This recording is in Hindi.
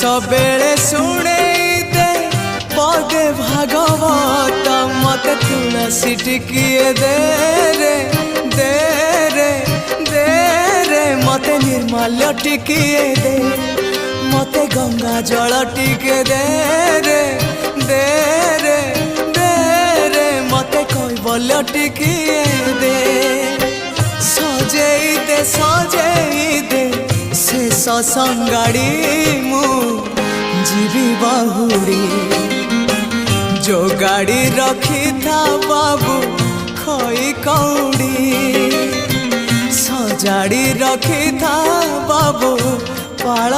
सबेले शुणे दे पदे भागवत मत तुलसी टिकिए दे रे दे रे दे रे मते निर्मल्य टिकिए दे मते गंगा जल टिके दे रे दे रे दे रे मते कैवल्य टिकिए दे सजेई दे शेष संगाड़ी मु जीवी बाहुड़ी जो गाड़ी रखी था बाबू खई कौड़ी सजाड़ी रखी था बाबू पाल